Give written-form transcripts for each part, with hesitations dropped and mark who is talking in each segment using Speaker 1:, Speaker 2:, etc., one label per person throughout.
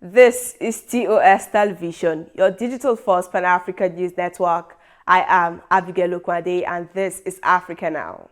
Speaker 1: This is TOS Television, your digital first Pan-African news network. I am Abigail Okwade and this is Africa Now.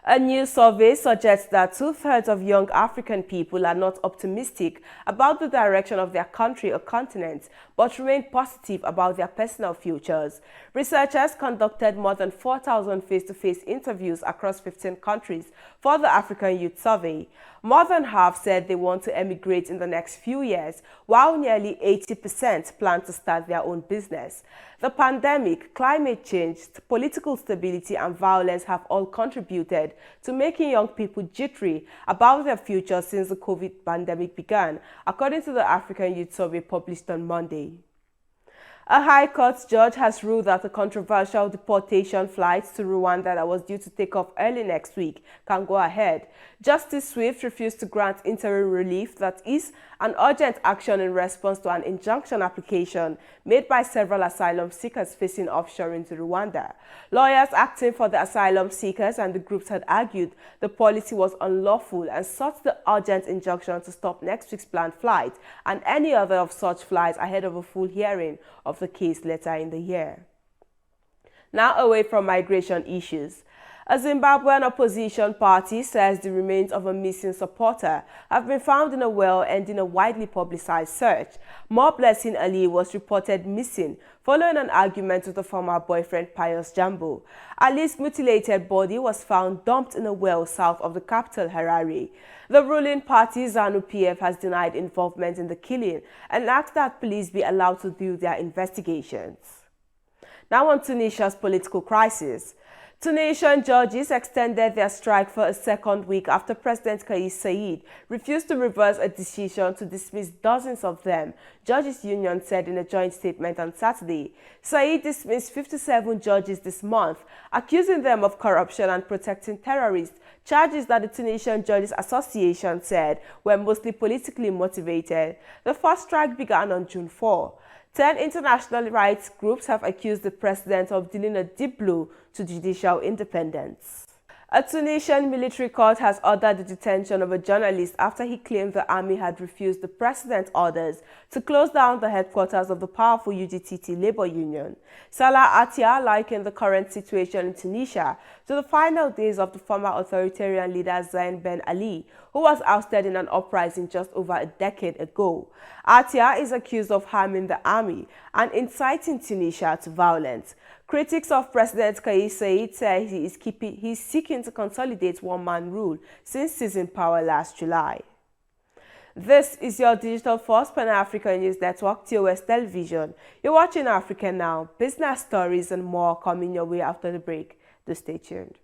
Speaker 1: A new survey suggests that two-thirds of young African people are not optimistic about the direction of their country or continent, but remain positive about their personal futures. Researchers conducted more than 4,000 face-to-face interviews across 15 countries for the African Youth Survey. More than half said they want to emigrate in the next few years, while nearly 80% plan to start their own business. The pandemic, climate change, political stability and violence have all contributed to making young people jittery about their future since the COVID pandemic began, according to the African Youth Survey published on Monday. A High Court judge has ruled that the controversial deportation flight to Rwanda that was due to take off early next week can go ahead. Justice Swift refused to grant interim relief, that is, an urgent action in response to an injunction application made by several asylum seekers facing offshore into Rwanda. Lawyers acting for the asylum seekers and the groups had argued the policy was unlawful and sought the urgent injunction to stop next week's planned flight and any other of such flights ahead of a full hearing of the case later in the year. Now away from migration issues. A Zimbabwean opposition party says the remains of a missing supporter have been found in a well ending a widely publicized search. More Blessing Ali was reported missing following an argument with a former boyfriend Pius Jambo. Ali's mutilated body was found dumped in a well south of the capital Harare. The ruling party ZANU-PF has denied involvement in the killing and asked that police be allowed to do their investigations. Now on Tunisia's political crisis. Tunisian judges extended their strike for a second week after President Kais Saied refused to reverse a decision to dismiss dozens of them, Judges Union said in a joint statement on Saturday. Saied dismissed 57 judges this month, accusing them of corruption and protecting terrorists, charges that the Tunisian Judges Association said were mostly politically motivated. The first strike began on June 4. 10 international rights groups have accused the president of dealing a deep blow to judicial independence. A Tunisian military court has ordered the detention of a journalist after he claimed the army had refused the president's orders to close down the headquarters of the powerful UGTT labor union. Salah Attia likened the current situation in Tunisia to the final days of the former authoritarian leader Zain Ben Ali, who was ousted in an uprising just over a decade ago. Attia is accused of harming the army and inciting Tunisia to violence. Critics of President Kais Saied say he is seeking to consolidate one-man rule since seizing power last July. This is your digital first Pan-African news network, TOS Television. You're watching Africa Now. Business stories and more coming your way after the break. Do stay tuned.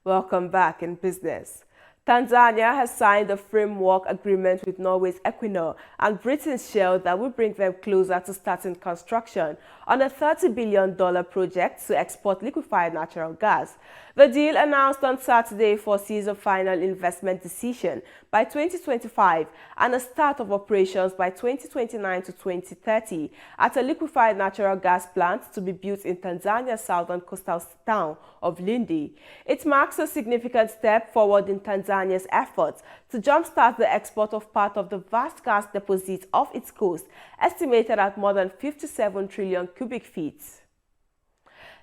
Speaker 1: Welcome back in business. Tanzania has signed a framework agreement with Norway's Equinor and Britain's Shell that will bring them closer to starting construction on a $30 billion project to export liquefied natural gas. The deal, announced on Saturday, foresees a final investment decision by 2025 and a start of operations by 2029 to 2030 at a liquefied natural gas plant to be built in Tanzania's southern coastal town of Lindi. It marks a significant step forward in Tanzania's efforts to jumpstart the export of part of the vast gas deposits off its coast, estimated at more than 57 trillion cubic feet.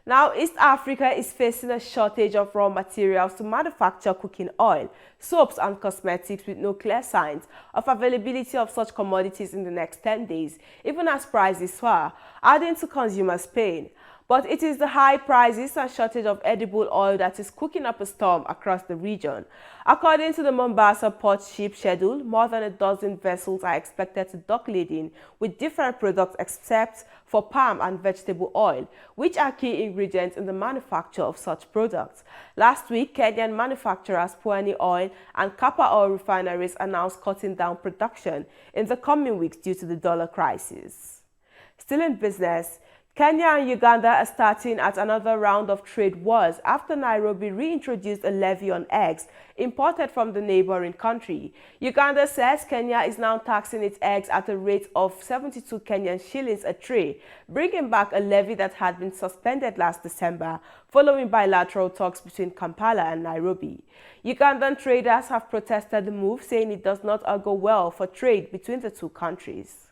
Speaker 1: Now, East Africa is facing a shortage of raw materials to manufacture cooking oil, soaps and cosmetics, with no clear signs of availability of such commodities in the next 10 days, even as prices soar, adding to consumers' pain. But it is the high prices and shortage of edible oil that is cooking up a storm across the region. According to the Mombasa port ship schedule, more than a dozen vessels are expected to dock laden with different products except for palm and vegetable oil, which are key ingredients in the manufacture of such products. Last week, Kenyan manufacturers Pwani Oil and Kappa Oil refineries announced cutting down production in the coming weeks due to the dollar crisis. Still in business, Kenya and Uganda are starting at another round of trade wars after Nairobi reintroduced a levy on eggs imported from the neighboring country. Uganda says Kenya is now taxing its eggs at a rate of 72 Kenyan shillings a tray, bringing back a levy that had been suspended last December following bilateral talks between Kampala and Nairobi. Ugandan traders have protested the move, saying it does not augur well for trade between the two countries.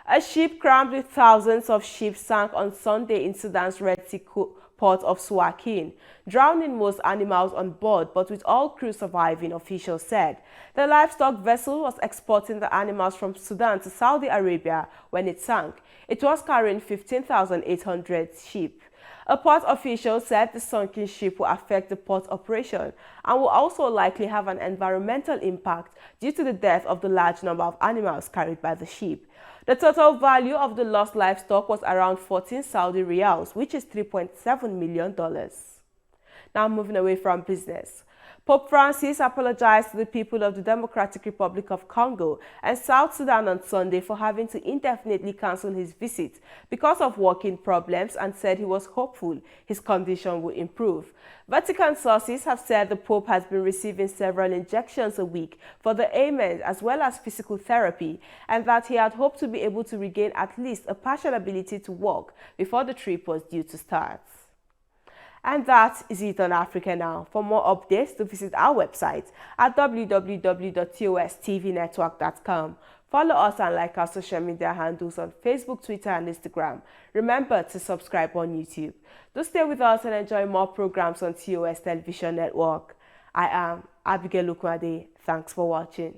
Speaker 1: A ship crammed with thousands of sheep sank on Sunday in Sudan's Red Sea port of Suakin, drowning most animals on board, but with all crew surviving, officials said. The livestock vessel was exporting the animals from Sudan to Saudi Arabia when it sank. It was carrying 15,800 sheep. A port official said the sunken ship will affect the port operation and will also likely have an environmental impact due to the death of the large number of animals carried by the ship. The total value of the lost livestock was around 14 Saudi riyals, which is $3.7 million. Now moving away from business. Pope Francis apologized to the people of the Democratic Republic of Congo and South Sudan on Sunday for having to indefinitely cancel his visit because of working problems and said he was hopeful his condition will improve. Vatican sources have said the Pope has been receiving several injections a week for the ailment as well as physical therapy, and that he had hoped to be able to regain at least a partial ability to walk before the trip was due to start. And that is it on Africa Now. For more updates, to visit our website at www.TOS TVNetwork.com. Follow us and like our social media handles on Facebook, Twitter, and Instagram. Remember to subscribe on YouTube. Do stay with us and enjoy more programs on TOS Television Network. I am Abigail Lukwade. Thanks for watching.